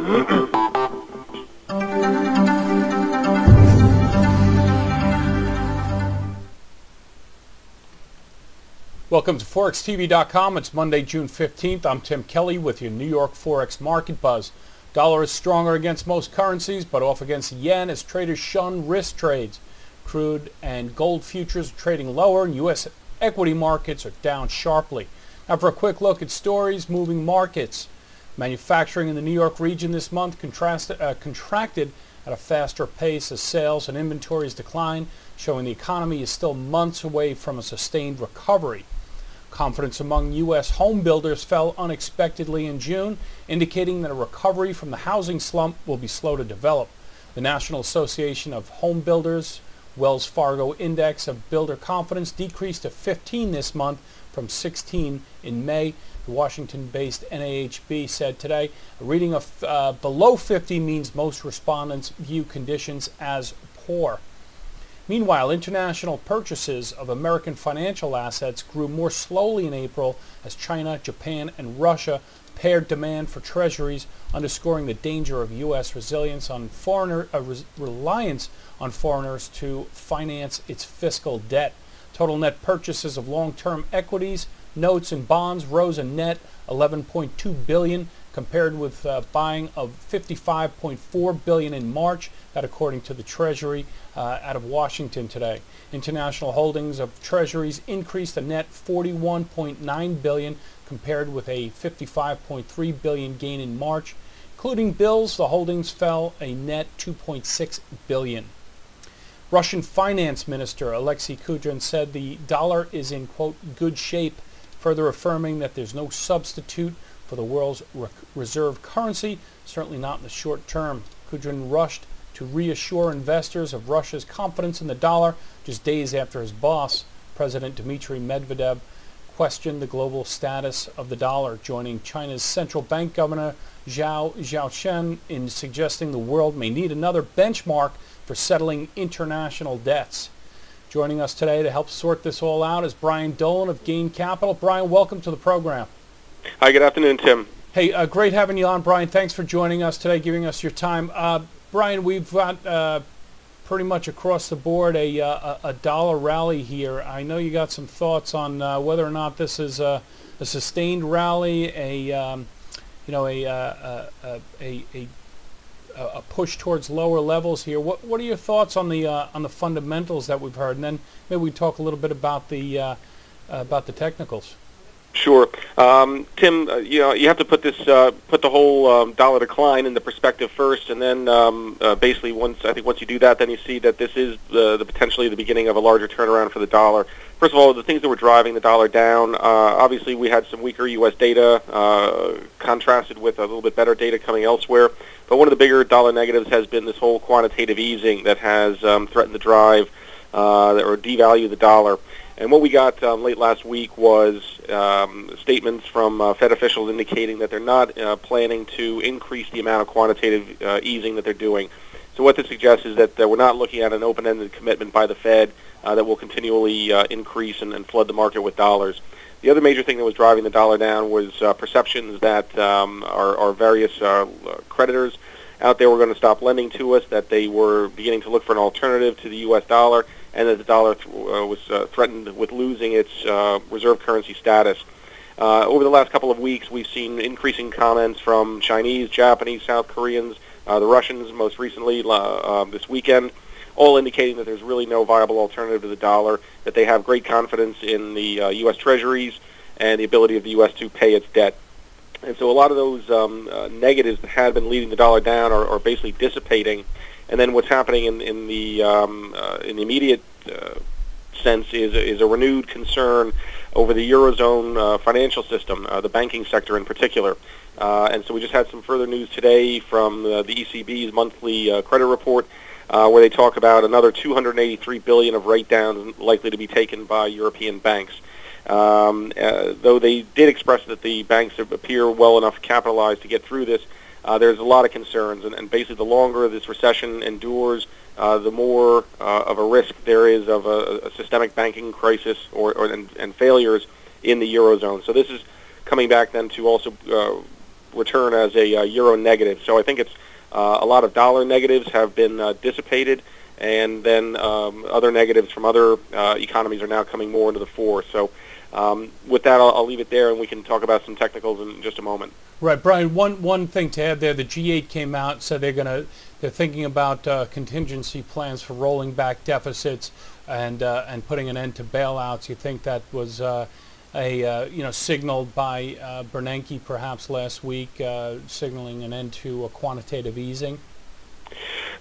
Welcome to ForexTV.com. It's Monday, June 15th. I'm Tim Kelly with your New York Forex Market Buzz. Dollar is stronger against most currencies, but off against the yen as traders shun risk trades. Crude and gold futures are trading lower, and U.S. equity markets are down sharply. Now for a quick look at stories moving markets. Manufacturing in the New York region this month contracted at a faster pace as sales and inventories decline, showing the economy is still months away from a sustained recovery. Confidence among U.S. home builders fell unexpectedly in June, indicating that a recovery from the housing slump will be slow to develop. The National Association of Home Builders Wells Fargo Index of Builder Confidence decreased to 15 this month from 16 in May. The Washington-based NAHB said today a reading of below 50 means most respondents view conditions as poor. Meanwhile, international purchases of American financial assets grew more slowly in April as China, Japan, and Russia pared demand for treasuries, underscoring the danger of U.S. reliance on foreigners to finance its fiscal debt. Total net purchases of long-term equities, notes, and bonds rose a net $11.2 billion, compared with buying of $55.4 billion in March, that according to the Treasury out of Washington today. International holdings of treasuries increased a net $41.9 billion, compared with a $55.3 billion gain in March. Including bills, the holdings fell a net $2.6 billion. Russian Finance Minister Alexei Kudrin said the dollar is in, quote, good shape, further affirming that there's no substitute for the world's reserve currency, certainly not in the short term. Kudrin rushed to reassure investors of Russia's confidence in the dollar just days after his boss, President Dmitry Medvedev, questioned the global status of the dollar, joining China's central bank governor Zhao Zhaochen in suggesting the world may need another benchmark for settling international debts. Joining us today to help sort this all out is Brian Dolan of Gain Capital. Brian, welcome to the program. Hi, good afternoon, Tim. Hey, great having you on, Brian. Thanks for joining us today, giving us your time. Brian, we've got pretty much across the board a dollar rally here. I know you got some thoughts on whether or not this is a sustained rally, a push towards lower levels here. What are your thoughts on the fundamentals that we've heard, and then maybe we talk a little bit about the technicals. Sure, Tim. You have to put the whole dollar decline into perspective first, and then basically once you do that, then you see that this is the potentially the beginning of a larger turnaround for the dollar. First of all, the things that were driving the dollar down, obviously we had some weaker U.S. data contrasted with a little bit better data coming elsewhere. But one of the bigger dollar negatives has been this whole quantitative easing that has threatened to drive or devalue the dollar. And what we got late last week was statements from Fed officials indicating that they're not planning to increase the amount of quantitative easing that they're doing. So what this suggests is that we're not looking at an open-ended commitment by the Fed that will continually increase and flood the market with dollars. The other major thing that was driving the dollar down was perceptions that our various creditors out there were going to stop lending to us, that they were beginning to look for an alternative to the U.S. dollar, and that the dollar was threatened with losing its reserve currency status. Over the last couple of weeks, we've seen increasing comments from Chinese, Japanese, South Koreans, the Russians most recently this weekend, all indicating that there's really no viable alternative to the dollar, that they have great confidence in the U.S. Treasuries and the ability of the U.S. to pay its debt. And so a lot of those negatives that had been leading the dollar down are basically dissipating. And then what's happening in the immediate sense is a renewed concern over the Eurozone financial system, the banking sector in particular. And so we just had some further news today from the ECB's monthly credit report, where they talk about another $283 billion of write-downs likely to be taken by European banks. Though they did express that the banks appear well enough capitalized to get through this, there's a lot of concerns, and basically the longer this recession endures, the more of a risk there is of a systemic banking crisis and failures in the Eurozone. So this is coming back then to also return as a euro negative. So I think it's a lot of dollar negatives have been dissipated, and then other negatives from other economies are now coming more into the fore. So with that, I'll leave it there, and we can talk about some technicals in just a moment. Right, Brian. One thing to add there: the G8 came out, said they're thinking about contingency plans for rolling back deficits and putting an end to bailouts. You think that was signaled by Bernanke perhaps last week, signaling an end to quantitative easing?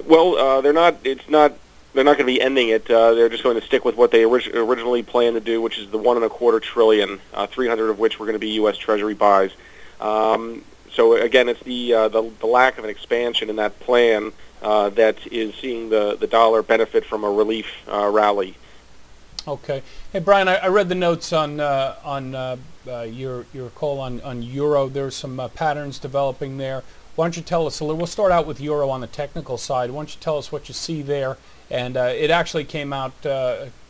Well, they're not. It's not. They're not going to be ending it. They're just going to stick with what they originally planned to do, which is the $1.25 trillion, 300 of which were going to be U.S. Treasury buys. So again, it's the lack of an expansion in that plan that is seeing the dollar benefit from a relief rally. Okay. Hey, Brian, I read the notes on your call on euro. There's some patterns developing there. Why don't you tell us a little? We'll start out with euro on the technical side. Why don't you tell us what you see there? And it actually came out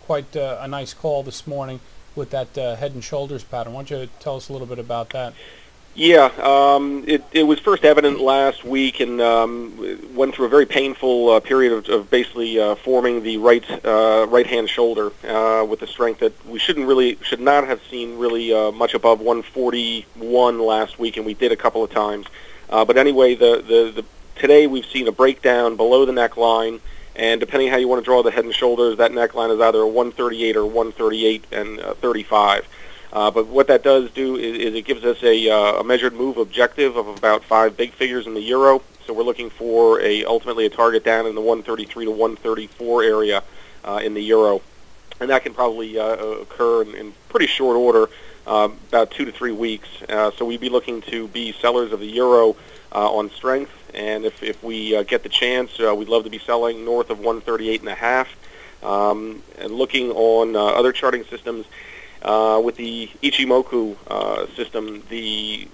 quite a nice call this morning with that head and shoulders pattern. Why don't you tell us a little bit about that? Yeah, it was first evident last week, and went through a very painful period of basically forming the right hand shoulder with a strength that we should not have seen really much above 141 last week, and we did a couple of times. But anyway, today we've seen a breakdown below the neckline, and depending how you want to draw the head and shoulders, that neckline is either a 138 or 138 and 35. But what that does do is it gives us a measured move objective of about 5 big figures in the euro. So we're looking for ultimately a target down in the 133 to 134 area in the euro, and that can probably occur in pretty short order, about 2 to 3 weeks. So we'd be looking to be sellers of the euro on strength, and if we get the chance, we'd love to be selling north of 138.5. And looking on other charting systems. With the Ichimoku system, the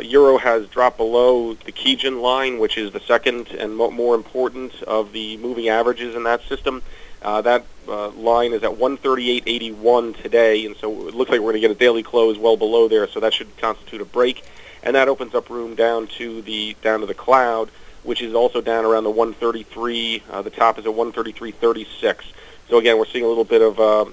euro has dropped below the Kijun line, which is the second and more important of the moving averages in that system. That line is at 138.81 today, and so it looks like we're going to get a daily close well below there. So that should constitute a break, and that opens up room down to the cloud, which is also down around the 133. The top is at 133.36. So again, we're seeing a little bit of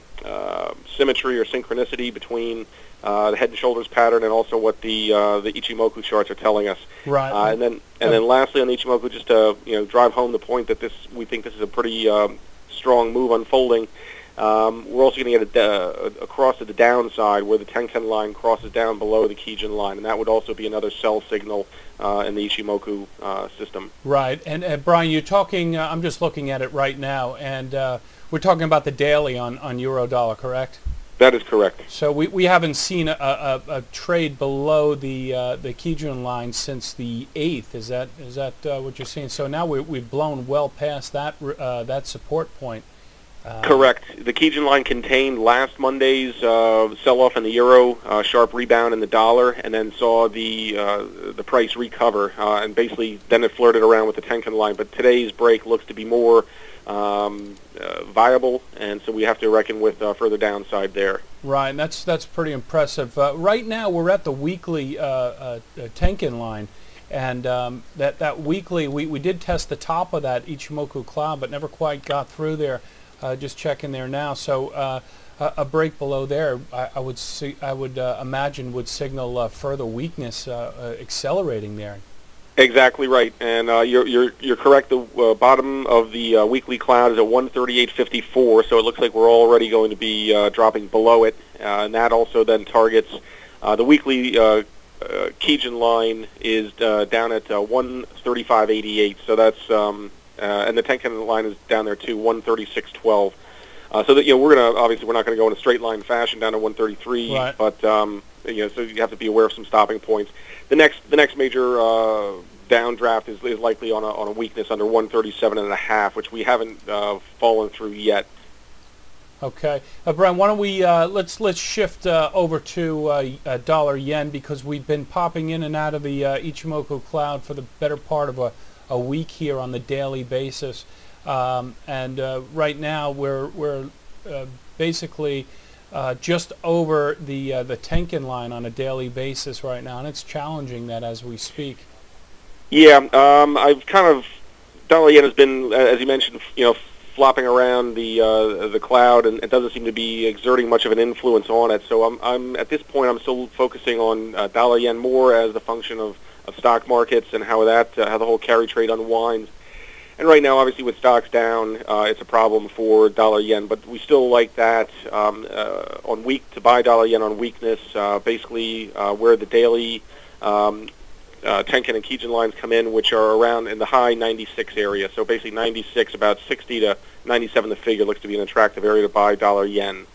symmetry or synchronicity between the head and shoulders pattern and also what the Ichimoku charts are telling us. Right. And then lastly on the Ichimoku, just to drive home the point that we think this is a pretty strong move unfolding. We're also going to get a cross to the downside where the Tenkan line crosses down below the Kijun line, and that would also be another sell signal in the Ichimoku system. Right. And Brian, you're talking. I'm just looking at it right now, and we're talking about the daily on euro dollar, correct? That is correct. So we haven't seen a trade below the Kijun line since the 8th. Is that what you're seeing? So now we've blown well past that support point. Correct. The Kijun line contained last Monday's sell-off in the euro, sharp rebound in the dollar, and then saw the price recover, and basically then it flirted around with the Tenkan line. But today's break looks to be more viable, and so we have to reckon with further downside there. Right, and that's pretty impressive. Right now we're at the weekly Tenkan line, and that weekly we did test the top of that Ichimoku cloud, but never quite got through there. Just checking there now, so a break below there, I would imagine would signal further weakness accelerating there. Exactly right, and you're correct. The bottom of the weekly cloud is at 138.54, so it looks like we're already going to be dropping below it, and that also then targets the weekly Kijun line is down at 135.88. So that's and the Tenkan line is down there too, 136.12. So that we're not going to go in a straight line fashion down to 133, right. But so you have to be aware of some stopping points. The next major downdraft is likely on a weakness under 137.5, which we haven't fallen through yet. Okay, Brian, why don't we let's shift over to dollar yen, because we've been popping in and out of the Ichimoku cloud for the better part of a week here on the daily basis, and right now we're basically just over the Tenkin line on a daily basis right now, and it's challenging that as we speak. Yeah, I've kind of dollar yen has been, as you mentioned, flopping around the cloud, and it doesn't seem to be exerting much of an influence on it. So I'm at this point I'm still focusing on dollar yen more as the function of stock markets and how the whole carry trade unwinds. And right now, obviously, with stocks down, it's a problem for dollar yen. But we still like that to buy dollar yen on weakness. Basically, where the daily Tenkin and Kijun lines come in, which are around in the high 96 area. So basically, 96, about 60 to 97, the figure looks to be an attractive area to buy dollar yen.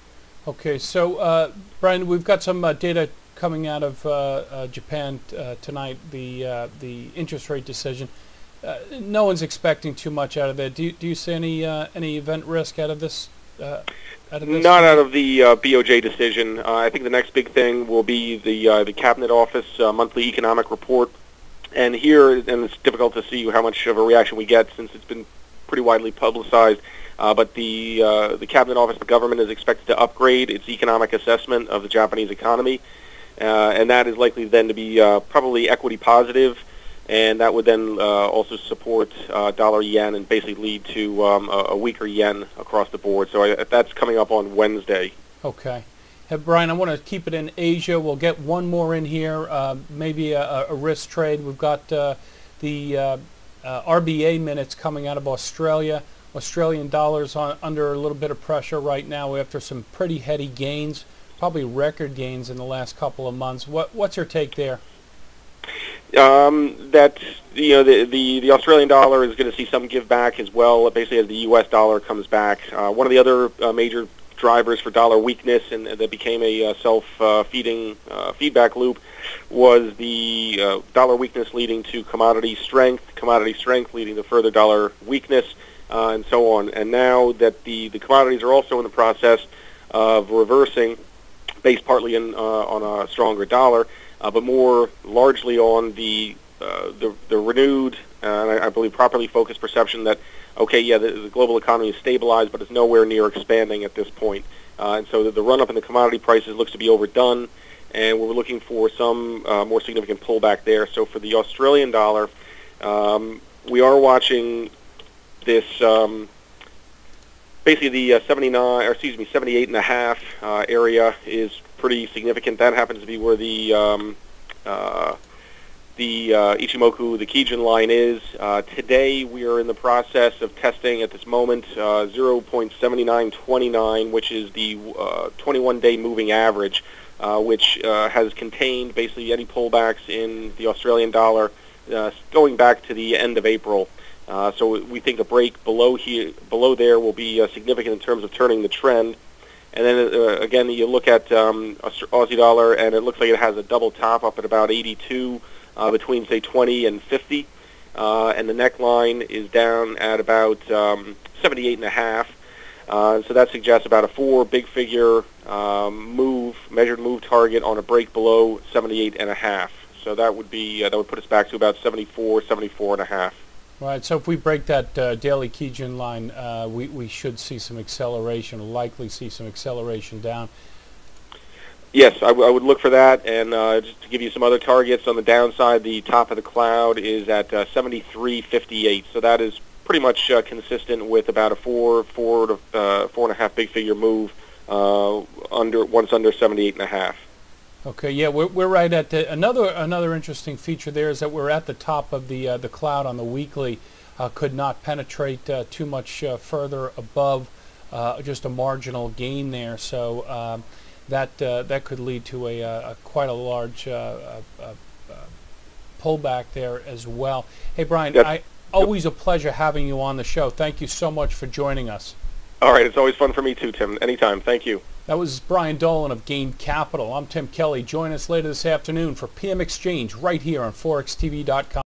Okay, so Brian, we've got some data coming out of Japan tonight. The interest rate decision. No one's expecting too much out of that. Do you see any event risk out of this? Not out of the BOJ decision. I think the next big thing will be the Cabinet Office monthly economic report. And it's difficult to see how much of a reaction we get since it's been pretty widely publicized. But the Cabinet Office, the government, is expected to upgrade its economic assessment of the Japanese economy, and that is likely then to be probably equity positive. And that would then also support dollar yen and basically lead to a weaker yen across the board. So that's coming up on Wednesday. Okay. Hey, Brian, I want to keep it in Asia. We'll get one more in here, maybe a risk trade. We've got the RBA minutes coming out of Australia. Australian dollars under a little bit of pressure right now after some pretty heady gains, probably record gains in the last couple of months. What's your take there? That the Australian dollar is going to see some give back as well, basically as the U.S. dollar comes back. One of the other major drivers for dollar weakness, and that became a self-feeding feedback loop, was the dollar weakness leading to commodity strength leading to further dollar weakness, and so on. And now that the commodities are also in the process of reversing, based partly on a stronger dollar, but more largely on the renewed and I believe properly focused perception that, okay, yeah, the global economy is stabilized, but it's nowhere near expanding at this point. And so the run-up in the commodity prices looks to be overdone, and we're looking for some more significant pullback there. So for the Australian dollar, we are watching this. Basically, the 78.5 area is pretty significant. That happens to be where the Ichimoku, the Kijun line is. Today, we are in the process of testing at this moment 0.7929, which is the 21-day moving average, which has contained basically any pullbacks in the Australian dollar going back to the end of April. So we think a break below there will be significant in terms of turning the trend. And then again, you look at Aussie dollar, and it looks like it has a double top up at about 82 between say 20 and 50, and the neckline is down at about 78.5. So that suggests about a 4 big figure measured move target on a break below 78.5. So that would put us back to about 74.5. Right, so if we break that daily Kijun line, we should see some acceleration, likely see some acceleration down. Yes, I would look for that, and just to give you some other targets on the downside, the top of the cloud is at 73.58, so that is pretty much consistent with about a 4 to 4.5 big figure move once under 78.5. Okay, yeah, we're right at another interesting feature there is that we're at the top of the cloud on the weekly. Could not penetrate too much further above just a marginal gain there. So that could lead to a quite a large pullback there as well. Hey, Brian, always a pleasure having you on the show. Thank you so much for joining us. All right, it's always fun for me too, Tim. Anytime. Thank you. That was Brian Dolan of Gain Capital. I'm Tim Kelly. Join us later this afternoon for PM Exchange right here on ForexTV.com.